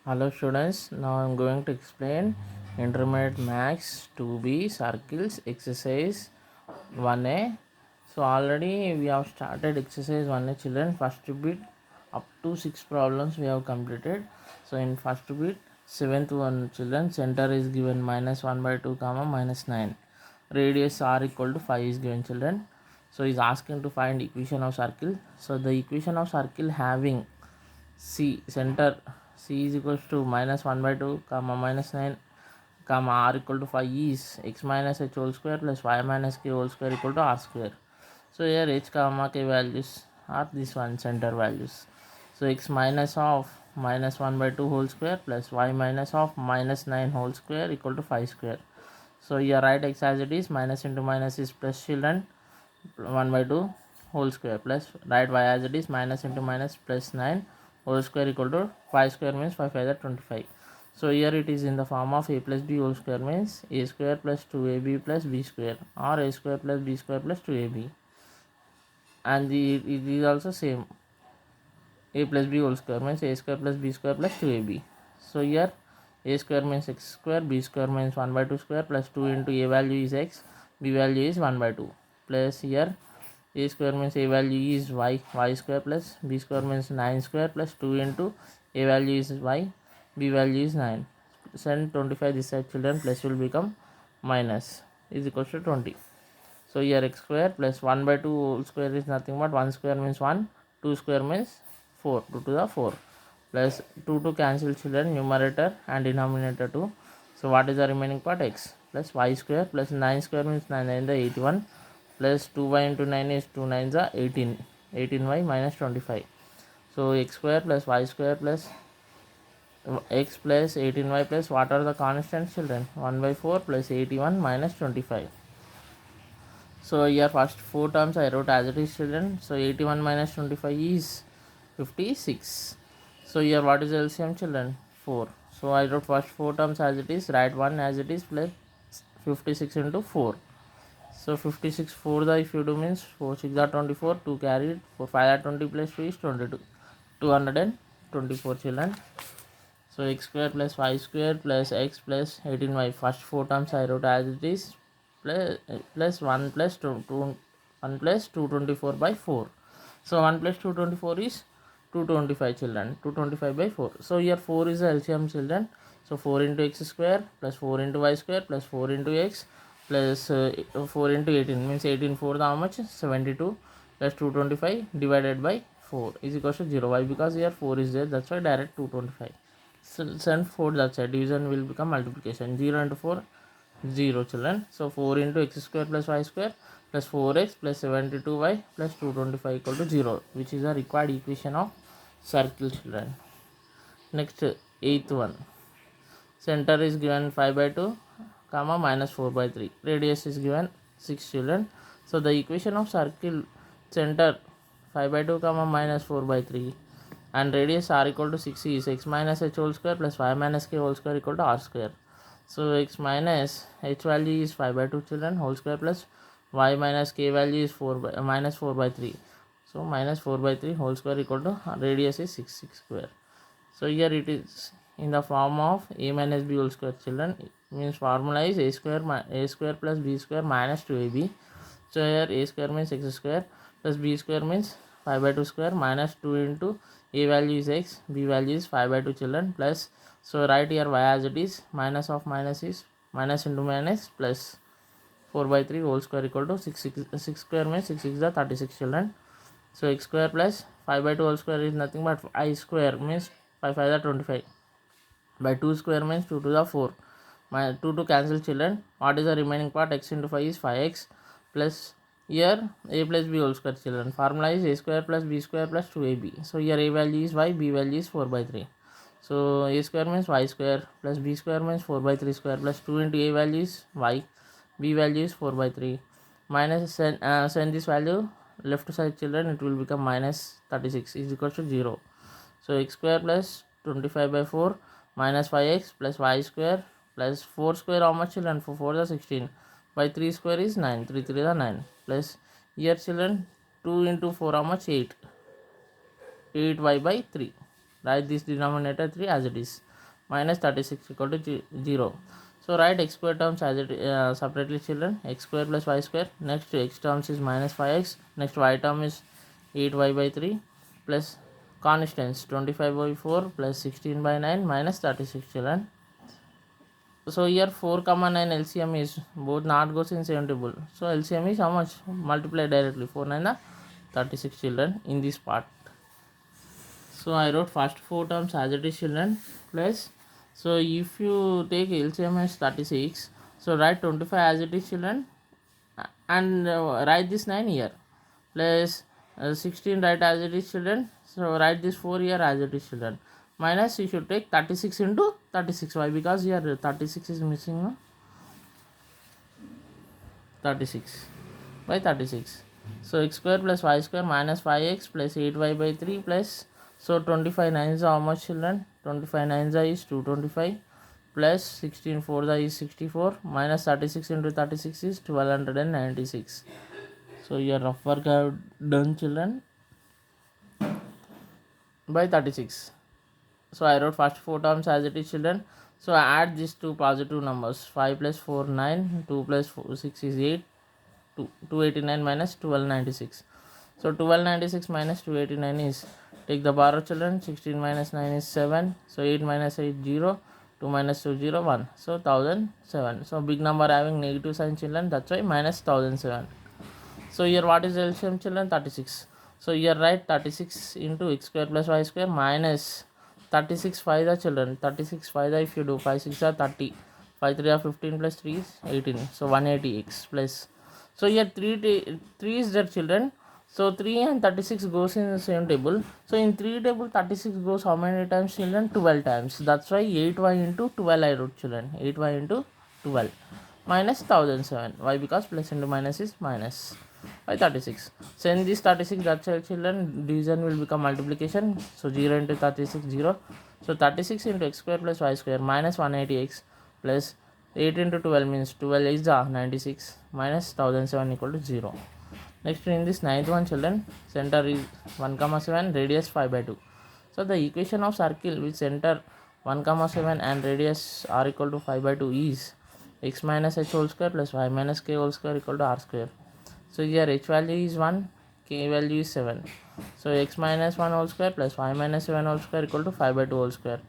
Hello students, now I am going to explain intermediate max 2b circles exercise 1a. So already we have started exercise 1a children. First bit up to 6 problems we have completed. So in first bit 7th one children, center is given minus 1 by 2 comma minus 9. Radius r equal to 5 is given children. So is asking to find equation of circle. So the equation of circle having C center C is equals to minus 1 by 2 comma minus 9 comma r equal to 5 is x minus h whole square plus y minus k whole square equal to r square. So here h comma k values are this one center values. So x minus of minus 1 by 2 whole square plus y minus of minus 9 whole square equal to 5 square. So here write x as it is, minus into minus is plus children, 1 by 2 whole square plus write y as it is, minus into minus plus 9 whole square equal to 5 square means 5 5 are 25. So here it is in the form of a plus b whole square means a square plus 2ab plus b square, or a square plus b square plus 2ab, and it is also same, a plus b whole square means a square plus b square plus 2ab. So here a square means x square, b square means 1 by 2 square plus 2 into a value is x, b value is 1 by 2, plus here a square means a value is y square plus b square means 9 square plus 2 into a value is y, b value is 9. Send 25 this side children, plus will become minus is equals to 20. So here x square plus 1 by 2 whole square is nothing but 1 square means 1, 2 square means 4, 2 to the 4, plus 2 to cancel children, numerator and denominator 2. So what is the remaining part? X plus y square plus 9 square means 9 9 the 81 plus 2y into 9 is 2 9 the 18, 18y minus 25. So x square plus y square plus x plus 18y plus what are the constants children? 1 by 4 plus 81 minus 25. So here first 4 terms I wrote as it is children. So 81 minus 25 is 56. So here what is LCM children? 4. So I wrote first 4 terms as it is, write 1 as it is plus 56 into 4. So 56 4 the if you do means 4 6 are 24, 2 carried, 4 5 are 20 plus 2 is 22, 224 children. So x square plus y square plus x plus 18y, first 4 terms I wrote as it is, plus 1 plus 1 plus 224 by 4. So 1 plus 224 is 225 children, 225 by 4. So here 4 is the LCM children. So 4 into x square plus 4 into y square plus 4 into x plus 4 into 18 means 18 4 how much? 72 plus 225 divided by 4 is equals to 0. Why? Because here 4 is there, that's why direct 225. Send 4 that side, division will become multiplication. 0 into 4 0 children. So 4 into x square plus y square plus 4x plus 72y plus 225 equal to 0, which is a required equation of circle children. Next 8th one, center is given 5 by 2 comma minus 4 by 3, radius is given 6 children. So the equation of circle center 5 by 2 comma minus 4 by 3 and radius r equal to 6 is x minus h whole square plus y minus k whole square equal to r square. So x minus h value is 5 by 2 children whole square plus y minus k value is 4 by minus 4 by 3. So minus 4 by 3 whole square equal to radius is 6 square. So here it is in the form of a minus b whole square children, means formula is a square plus b square minus 2ab. So here a square means x square plus b square means 5 by 2 square minus 2 into a value is x, b value is 5 by 2 children plus, so right here y as it is, minus of minus is minus into minus plus 4 by 3 whole square equal to 6 square means 6 6 the 36 children. So x square plus 5 by 2 whole square is nothing but I square means 5 5 the 25 by 2 square means 2 to the 4, my 2 to cancel children. What is the remaining part? X into 5 is 5x plus here a plus b whole square children. Formula is a square plus b square plus 2ab. So here a value is y, b value is 4 by 3. So a square means y square plus b square means 4 by 3 square plus 2 into a value is y, b value is 4 by 3 minus send this value left side children, it will become minus 36 is equal to 0. So x square plus 25 by 4 minus 5x plus y square plus 4 square how much children? For 4 the 16 by 3 square is 9, 3 3 the 9 plus here children 2 into 4 how much? 8, 8y by 3. Write this denominator 3 as it is. minus 36 equal to 0. So write x square terms as it separately, children. X square plus y square. Next x terms is minus 5x. Next y term is 8y by 3 plus constants 25 by 4 plus 16 by 9 minus 36, children. So here 4 comma 9 LCM is both not goes in same table. So LCM is how much? Multiply directly. 4 9 the 36, children, in this part. So I wrote first 4 terms as it is, children, plus, so if you take LCM as 36, so write 25 as it is, children, and write this 9 here, plus 16 write as it is, children, so write this 4 here as it is, children, minus you should take 36 into 36. Why? Because here 36 is missing, no? 36 by 36. So x square plus y square minus 5x plus 8y by 3 plus, so 25 9s are how much, children? 25 9s is 225 plus 16 4s is 64 minus 36 into 36 is 1296. So your rough work I have done, children, by 36. So I wrote first 4 terms as it is, children. So I add these two positive numbers. 5 plus 4 9, 2 plus 4, 6 is 8, 289 minus 1296. So 1296 minus 289 is, take the borrow, children, 16 minus 9 is 7. So 8 minus 8 0, 2 minus 2 0 1. So 1007. So big number having negative sign, children, that's why minus 1007. So here what is LCM, children? 36. So here write 36 into x square plus y square minus 36 5 the, children, 36 5 the, if you do 5 6 are 30, 5 3 are 15 plus 3 is 18. So 180x plus, so here 3 is there, children. So 3 and 36 goes in the same table. So in 3 table 36 goes how many times, children? 12 times. That's why 8y into 12 I wrote, children. 8y into 12 minus 1007. Why? Because plus into minus is minus by 36. So in this 36, that's why, children, division will become multiplication. So 0 into 36 0. So 36 into x square plus y square minus 180x plus 8 into 12 means 12 is 96 minus 1007 equal to 0. Next, in this ninth one, children, center is 1 comma 7, radius 5 by 2. So the equation of circle with center 1 comma 7 and radius r equal to 5 by 2 is x minus h whole square plus y minus k whole square equal to r square. So here h value is 1, k value is 7. So x minus 1 whole square plus y minus 7 whole square equal to 5 by 2 whole square.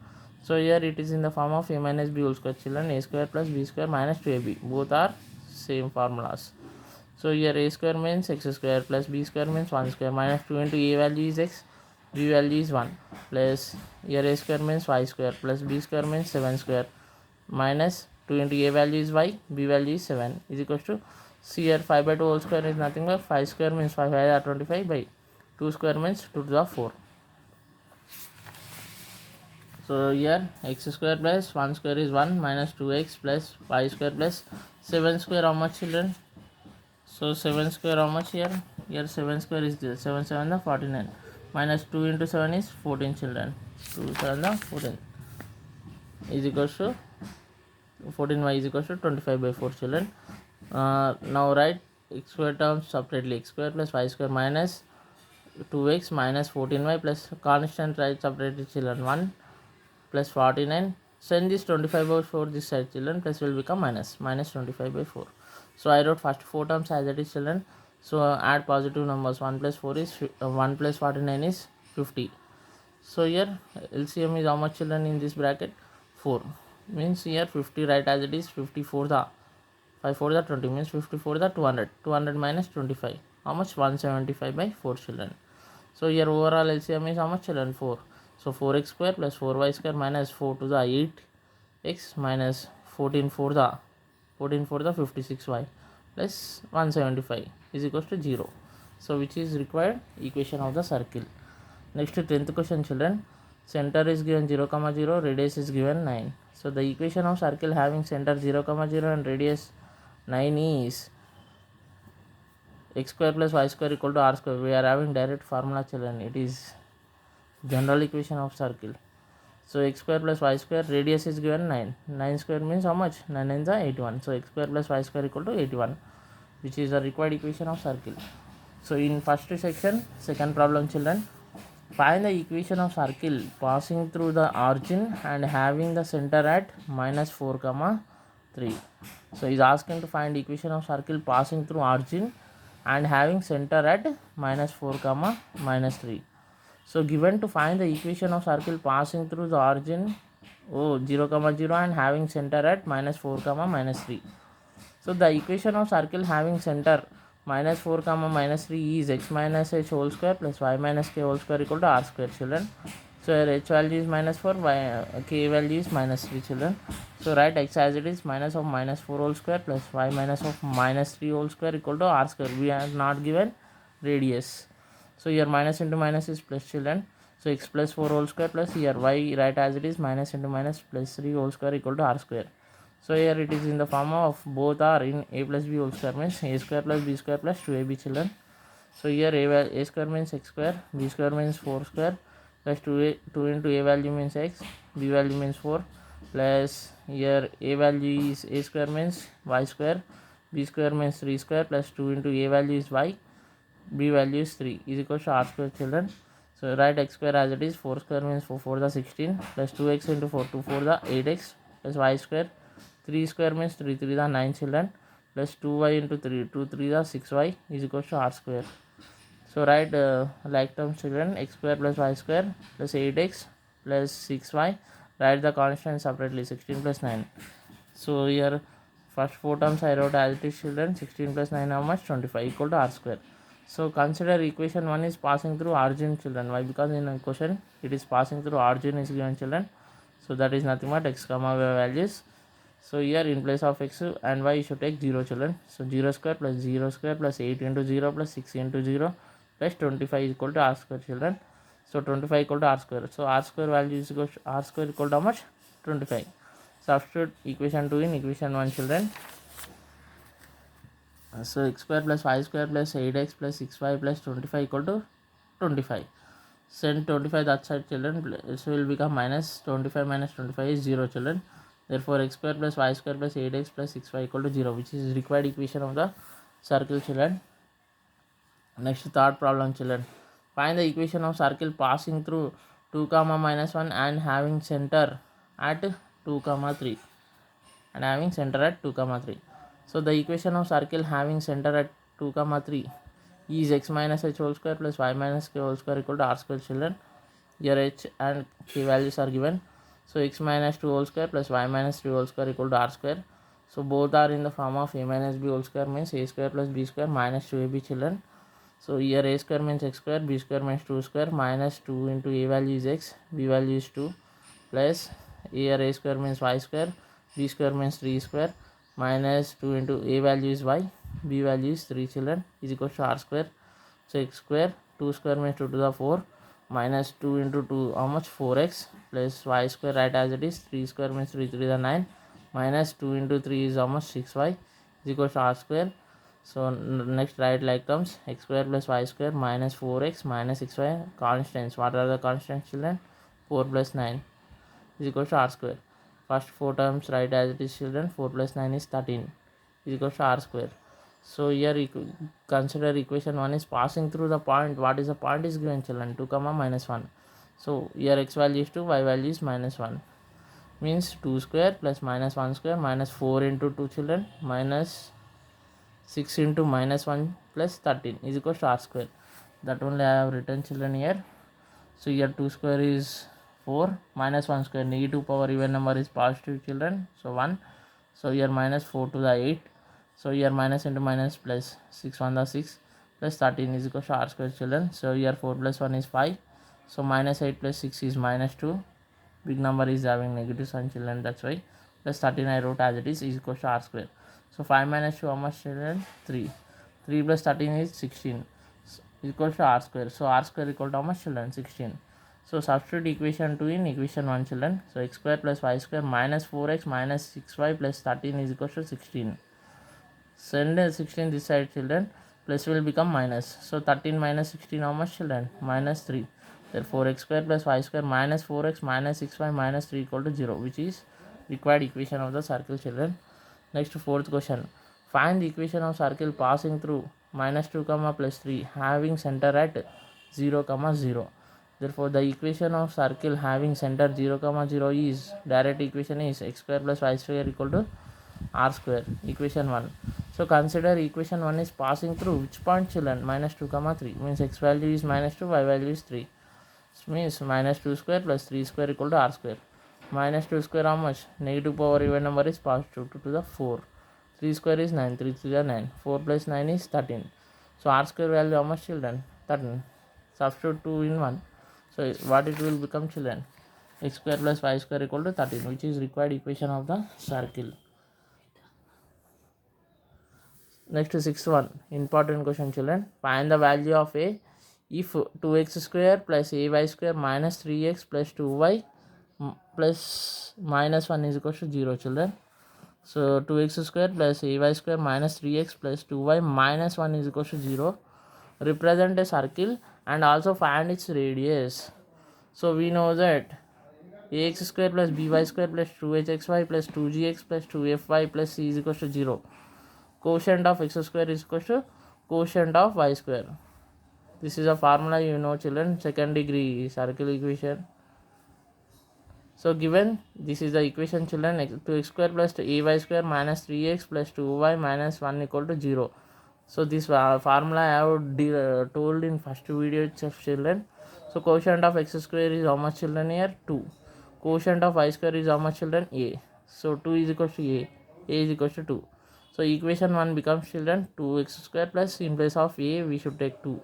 So here it is in the form of a minus b whole square, children. A square plus b square minus 2ab. Both are same formulas. So here a square means x square plus b square means 1 square minus 2 into a value is x, b value is 1 plus here a square means y square plus b square means 7 square minus 2 into a value is y, b value is 7 is equals to, see here 5 by 2 whole square is nothing but 5 square means 5 are 25 by 2 square means 2 to the 4. So here x square plus 1 square is 1 minus 2x plus y square plus 7 square how much, children? So 7 square how much here? Here 7 square is there. 7 7 the 49 minus 2 into 7 is 14, children. 2 7 the 14 is equals to 14y is equals to 25 by 4, children. Now write x square terms separately. X square plus y square minus 2x minus 14y plus constant write separately, children. 1 plus 49. Send this 25 by 4 this side, children, plus will become minus 25 by 4. So I wrote first 4 terms as it is, children. So add positive numbers. 1 plus 4 is 1 plus 49 is 50. So here LCM is how much, children, in this bracket? 4. Means here 50 write as it is. 54 the 5 4 the 20 means 54 the 200. 200 minus 25. How much? 175 by 4, children. So here overall LCM is how much, children? 4. So 4x square plus 4y square minus 4 to the 8x minus 14 for the 56y plus 175 is equals to 0. So which is required equation of the circle. Next 10th question, children. Center is given 0 comma 0, radius is given 9. So the equation of circle having center 0 comma 0 and radius 9 is x square plus y square equal to r square. We are having direct formula, children. It is general equation of circle. So x square plus y square, radius is given 9. 9 square means how much? 9 9 is 81. So x square plus y square equal to 81, which is the required equation of circle. So in first section, second problem, children. Find the equation of circle passing through the origin and having the center at minus 4 comma 3. So he's asking to find equation of circle passing through origin and having center at minus 4 comma minus 3. So given to find the equation of circle passing through the origin 0 comma 0 and having center at minus 4 comma minus 3. So the equation of circle having center minus 4 comma minus 3 is x minus h whole square plus y minus k whole square equal to r square, children. So here h value is minus 4, k value is minus 3, children. So write x as it is, minus of minus 4 whole square plus y minus of minus 3 whole square equal to r square. We are not given radius. So here minus into minus is plus, children. So x plus 4 whole square plus here y write as it is, minus into minus plus 3 whole square equal to r square. So here it is in the form of both are in a plus b whole square means a square plus b square plus 2ab, children. So here a square means x square, b square means 4 square plus 2 into a value means x, b value means 4 plus here a value is a square means y square, b square means 3 square plus 2 into a value is y, b value is 3 is equal to r square, children. So write x square as it is, 4 square means 4 the 16 plus 2x into 4 the 8x plus y square, 3 square means 3 the 9, children, plus 2y into 3 the 6y is equal to r square. So write like terms, children, x square plus y square plus 8x plus 6y. Write the constant separately, 16 plus 9. So here first 4 terms I wrote as it is, children. 16 plus 9 how much? 25 equal to r square. So consider equation 1 is passing through origin, children. Why? Because in a question it is passing through origin is given, children. So that is nothing but x comma y values. So here in place of x and y you should take 0, children. So 0 square plus 8 into 0 plus 6 into 0 plus 25 is equal to r square, children. So 25 equal to r square. So r square value is equal to r square equal to how much? 25. Substitute equation 2 in equation 1, children. So x square plus y square plus 8x plus 6y plus 25 equal to 25. Send 25 that side, children. So will become minus 25 minus 25 is 0, children. Therefore x square plus y square plus 8x plus 6y equal to 0, which is required equation of the circle, children. Next third problem, children. Find the equation of circle passing through 2 comma minus 1 and having center at 2 comma 3 and having center at 2 comma 3. So the equation of circle having center at 2 comma 3 is x minus h whole square plus y minus k whole square equal to r square, children. Here h and k values are given. So x minus 2 whole square plus y minus 3 whole square equal to r square. So both are in the form of a minus b whole square means a square plus b square minus 2ab, children. So here a square means x square, b square means 2 square minus 2 into a value is x, b value is 2 plus here a square means y square, b square means 3 square minus 2 into a value is y, b value is 3, children, is equal to r square. So x square, 2 square means 2 to the 4 minus 2 into 2 how much? 4x plus y square right as it is, 3 square means 3 the 9 minus 2 into 3 is how much? 6y is equal to r square. So next write like terms, x square plus y square minus 4x minus 6y constants. What are the constants, children? 4 plus 9 is equal to r square. First 4 terms write as it is, children. 4 plus 9 is 13 is equal to r square. So here consider equation 1 is passing through the point. What is the point is given, children? 2 comma minus 1. So here x value is 2, y value is minus 1. Means 2 square plus minus 1 square minus 4 into 2, children, minus 6 into minus 1 plus 13 is equal to r square. That only I have written, children, here. So here 2 square is 4 minus 1 square, negative power even number is positive, children. So 1. So here minus 4 to the 8. So here minus into minus plus 6 1 the 6 plus 13 is equal to r square, children. So here 4 plus 1 is 5. So minus 8 plus 6 is minus 2. Big number is having negative sign, children, that's why. Plus 13 I wrote as it is equal to r square. So 5 minus 2 how much, children? 3. 3 plus 13 is 16 equal to r square. So r square equal to how much, children? 16. So substitute equation 2 in equation 1, children. So x square plus y square minus 4x minus 6y plus 13 is equal to 16. Send 16 this side, children. Plus will become minus. So 13 minus 16 how much, children? Minus 3. Therefore x square plus y square minus 4x minus 6y minus 3 equal to 0, which is required equation of the circle, children. Next fourth question. Find the equation of circle passing through minus 2 comma plus 3 having center at 0 comma 0. Therefore, the equation of circle having center 0, 0 is direct equation is x square plus y square equal to r square. Equation 1. So consider equation 1 is passing through which point, children? Minus 2, 3. Means x value is minus 2, y value is 3. This means minus 2 square plus 3 square equal to r square. Minus 2 square how much? Negative power even number is passed 2 to the 4. 3 square is 9, 3 3 are 9. 4 plus 9 is 13. So r square value how much, children? 13. Substitute 2 in 1. So what it will become, children? X square plus y square equal to 13, which is required equation of the circle. Next to 6th one, important question, children. Find the value of a if 2x square plus ay square minus 3x plus 2y plus minus 1 is equal to 0, children. So 2x square plus ay square minus 3x plus 2y minus 1 is equal to 0. Represent a circle and also find its radius. So we know that ax square plus by square plus 2hxy plus 2gx plus 2fy plus c is equal to 0. Quotient of x square is equal to quotient of y square. This is a formula, you know, children, second degree circle equation. So given this is the equation, children, 2x square plus ay square minus 3x plus 2y minus 1 equal to 0. So this formula I have told in first video itself, children. So quotient of x square is how much, children? Here 2. Quotient of y square is how much, children? A. So 2 is equal to a is equal to 2. So equation 1 becomes, children, 2x square plus in place of a we should take 2.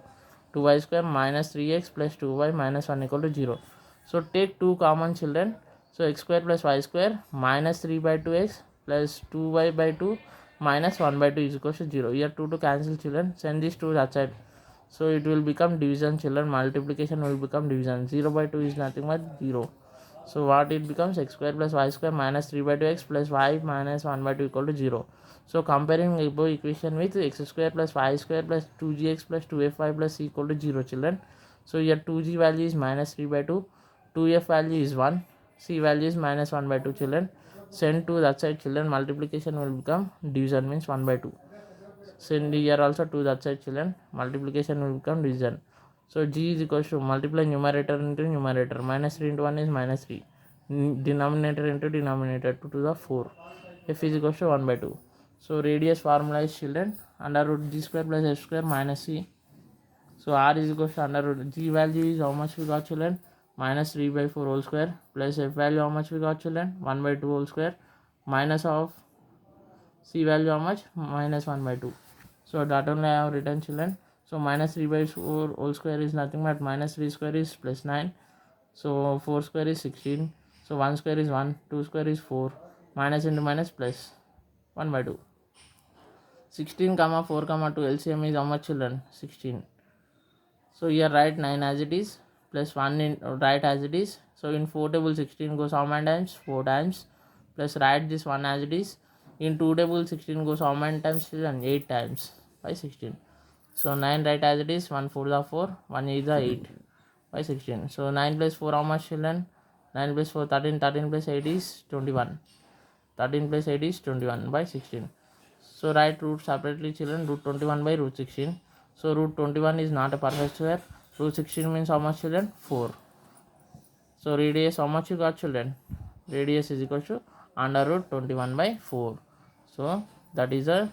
2y square minus 3x plus 2y minus 1 equal to 0. So take 2 common, children. So x square plus y square minus 3 by 2x plus 2y by 2 minus 1 by 2 is equal to 0. Here 2 to cancel, children. Send these 2 that side. So it will become division, children. Multiplication will become division. 0 by 2 is nothing but 0. So what it becomes? X square plus y square minus 3 by 2x plus y minus 1 by 2 equal to 0. So comparing above equation with x square plus y square plus 2gx plus 2fy plus c equal to 0, children. So here 2g value is minus 3 by 2, 2f value is 1, c value is minus 1 by 2, children. Send to that side, children. Multiplication will become division, means 1 by 2. Send here also to that side, children. Multiplication will become division. So g is equal to multiply numerator into numerator. Minus 3 into 1 is minus 3. Denominator into denominator 2 to the 4. F is equal to 1 by 2. So radius formula is, children, under root g square plus f square minus c. So r is equal to under root g value is how much we got, children? Minus 3 by 4 whole square plus f value how much we got, children? 1 by 2 whole square minus of c value how much? Minus 1 by 2. So that only I have written, children. So minus 3 by 4 whole square is nothing but minus 3 square is plus 9. So 4 square is 16. So 1 square is 1, 2 square is 4. Minus into minus plus 1 by 2. 16 comma 4 comma 2 LCM is how much, children? 16. So here write 9 as it is plus 1 in write as it is. So in 4 table 16 goes how many times? 4 times. Plus write this 1 as it is. In 2 table 16 goes how many times, children? 8 times by 16. So 9 write as it is. 1 4 the 4, 1 is the 8 by 16. So 9 plus 4 how much, children? 9 plus 4 13, 13 plus 8 is 21. 13 plus 8 is 21 by 16. So write root separately, children. Root 21 by root 16. So root 21 is not a perfect square. Root 16 means how much, children? 4. So radius how much you got, children? Radius is equal to under root 21 by 4. So that is the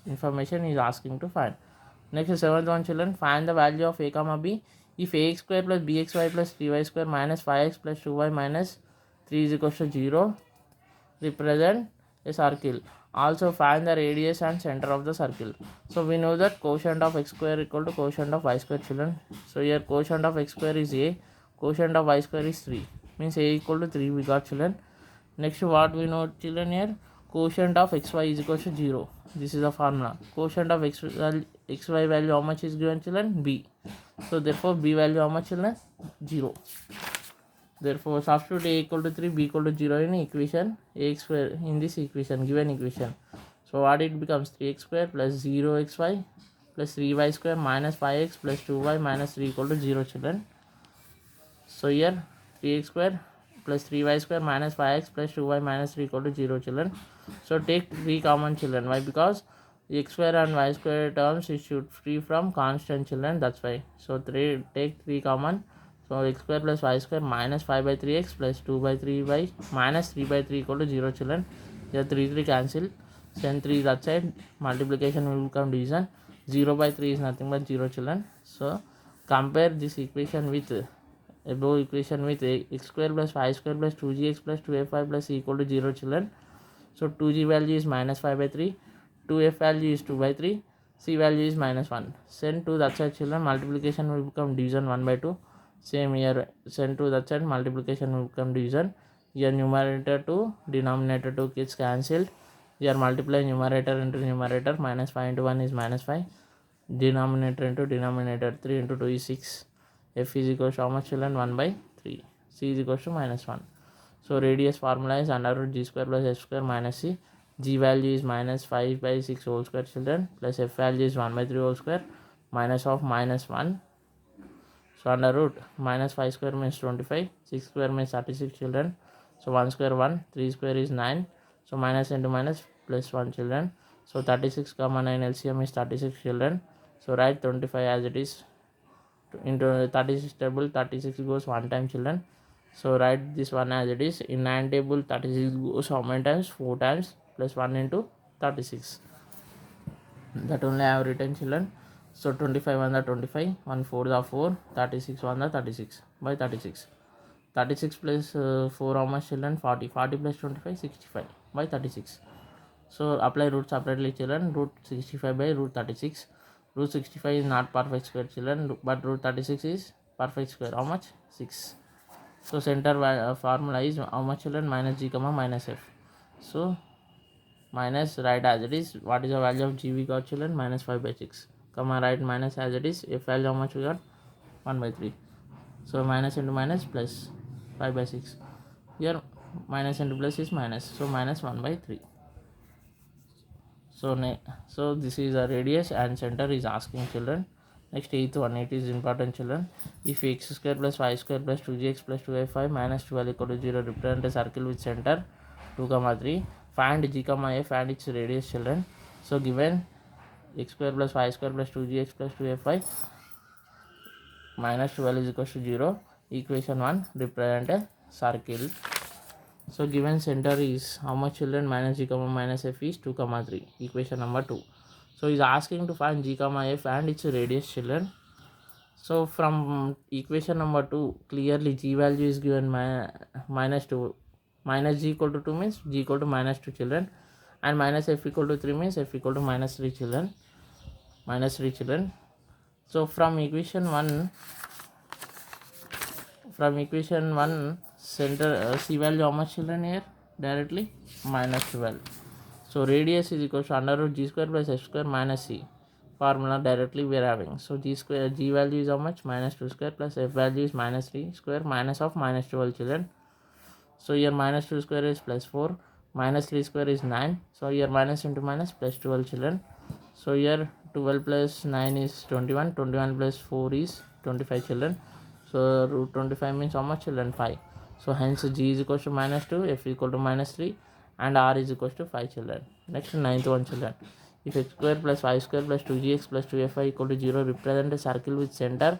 information he is asking to find. Next is 7th one, children. Find the value of a comma b if ax square plus bxy plus 3y square minus 5x plus 2y minus 3 is equal to 0. Represent a circle. Also find the radius and center of the circle. So we know that quotient of x square equal to quotient of y square, children. So here quotient of x square is a, quotient of y square is 3. Means a equal to 3 we got, children. Next what we know, children, here quotient of xy is equal to 0. This is the formula. Quotient of xy value how much is given, children? B. So therefore b value how much, children? 0. Therefore substitute a equal to 3, b equal to 0 in equation ax square in this equation, given equation. So what it becomes? 3x square plus 0xy plus 3y square minus 5x plus 2y minus 3 equal to 0, children. So here 3x square plus 3y square minus 5x plus 2y minus 3 equal to 0, children. So take 3 common, children. Why? Because x square and y square terms it should free from constant, children. That's why. So take 3 common. So x square plus y square minus 5 by 3x plus 2 by 3 by minus 3 by 3 equal to 0 children. Here 3 cancel. Send 3 that side. Multiplication will become division. 0 by 3 is nothing but 0 children. So compare this equation with above equation with x square plus y square plus 2gx plus 2fy plus c equal to 0 children. So 2g value is minus 5 by 3. 2f value is 2 by 3. C value is minus 1. Send to that side children. Multiplication will become division 1 by 2. Same here, send to that side, multiplication will become division. Here numerator 2, denominator 2 gets cancelled. Here multiply numerator into numerator, minus 5 into 1 is minus 5. Denominator into denominator, 3 into 2 is 6. F is equal to how much children? 1 by 3. C is equal to minus 1. So radius formula is under root g square plus f square minus c. G value is minus 5 by 6 whole square children, plus f value is 1 by 3 whole square, minus of minus 1. So under root minus 5 square means 25, 6 square means 36 children. So 1 square 1, 3 square is 9. So minus into minus plus 1 children. So 36 comma 9 LCM is 36 children. So write 25 as it is into 36 table, 36 goes 1 time children. So write this one as it is. In 9 table 36 goes how many times? 4 times plus 1 into 36. That only I have written children. So 25 1 the 25, 1 4 the 4, 36 1 the 36 by 36. 36 plus 4 how much children? 40. 40 plus 25, 65 by 36. So apply root separately children. Root 65 by root 36. Root 65 is not perfect square children, but root 36 is perfect square. How much? 6. So center formula is how much children? Minus g comma minus f. So minus right as it is. What is the value of g we got children? Minus 5 by 6. Comma right minus as it is. F value how much we got? 1 by 3. So minus into minus plus 5 by 6. Here minus into plus is minus. So minus 1 by 3. So this is a radius and center is asking children. Next 8th one, it is important children. If x square plus y square plus 2gx plus 2f5 minus 12 equal to 0 represent a circle with center 2 comma 3. Find g comma f and its radius children. So given x square plus y square plus 2gx plus 2f5 minus 12 is equal to 0. Equation 1 represent a circle. So given center is how much children? Minus g comma minus f is 2 comma 3. Equation number 2. So he's asking to find g comma f and its radius children. So from equation number 2 clearly g value is given minus 2. Minus g equal to 2 means g equal to minus 2 children, and minus f equal to 3 means f equal to minus 3 children. Minus 3 children. So from equation 1 center c value how much children here? Directly minus 12. So radius is equal to under root g square plus f square minus c. Formula directly we are having. So g value is how much? Minus 2 square plus f value is minus 3 square minus of minus 12 children. So here minus 2 square is plus 4, minus 3 square is 9. So here minus into minus plus 12 children. So here 12 plus 9 is 21, 21 plus 4 is 25 children. So root 25 means how much children? 5. So hence g is equal to minus 2, f equal to minus 3, and r is equal to 5 children. Next 9th one children. If x square plus y square plus 2gx plus 2fy equal to 0 represent a circle with center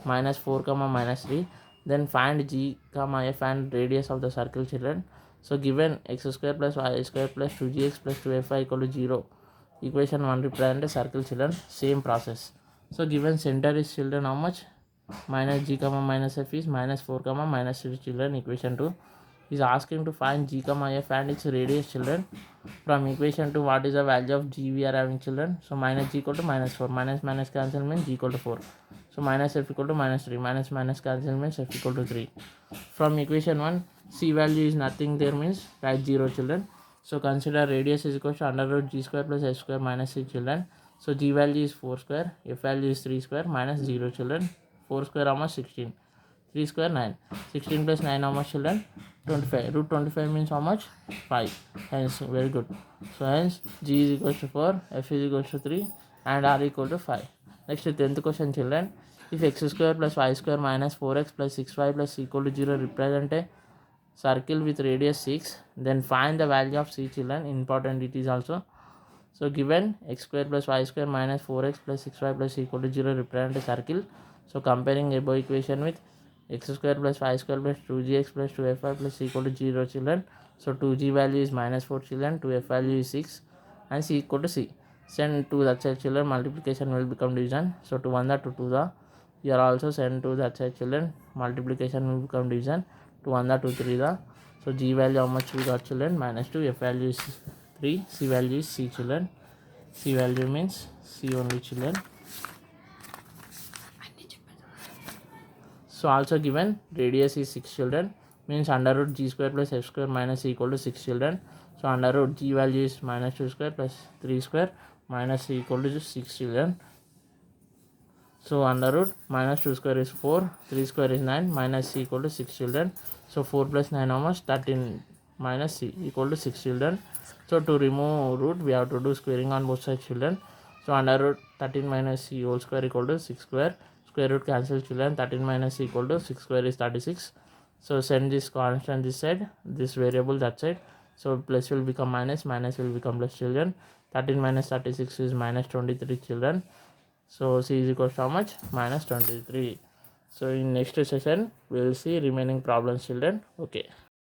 minus 4 comma minus 3, then find g comma f and radius of the circle children. So given x square plus y square plus 2gx plus 2fy equal to 0, equation 1 represent a circle children. Same process. So given center is children how much? Minus g comma minus f is minus 4 comma minus 3 children. Equation 2 is asking to find g comma f and its radius children. From equation 2 what is the value of g we are having children? So minus g equal to minus 4, minus minus cancel means g equal to 4. So minus f equal to minus 3, minus minus cancel means f equal to 3. From equation 1 c value is nothing there means write 0 children. So consider radius is equal to under root g square plus h square minus 6 children. So g value is 4 square, f value is 3 square minus 0 children. 4 square how much? 16. 3 square 9. 16 plus 9 how much children? 25. Root 25 means how much? 5. Hence very good. So hence g is equal to 4, f is equal to 3, and r equal to 5. Next 10th question children. If x square plus y square minus 4x plus 6y plus equal to 0 represent a circle with radius 6, then find the value of c children. Important it is also. So given x square plus y square minus 4x plus 6y plus equal to 0 represent a circle. So comparing above equation with x square plus 5 square plus 2gx plus 2fy plus c equal to 0 children. So 2g value is minus 4 children, 2f value is 6 and c equal to c. Send to that side children, multiplication will become division. So 2 1 the 2 2 the, here also send to that side children, multiplication will become division. 2 1 the 2 3 the. So g value how much we got children, minus 2, f value is 3, c value is c children. C value means c only children. So also given radius is 6 children, means under root g square plus f square minus c equal to 6 children. So under root g value is minus 2 square plus 3 square minus c equal to 6 children. So under root minus 2 square is 4, 3 square is 9, minus c equal to 6 children. So 4 plus 9 how much? 13 minus c equal to 6 children. So to remove root we have to do squaring on both sides children. So under root 13 minus c whole square equal to 6 square. Square root cancel children, 13 minus c equal to 6 square is 36. So send this constant this side, this variable that side. So plus will become minus, minus will become plus children. 13 minus 36 is minus 23 children. So c is equal to how much? Minus 23. So in next session we will see remaining problems children. Okay.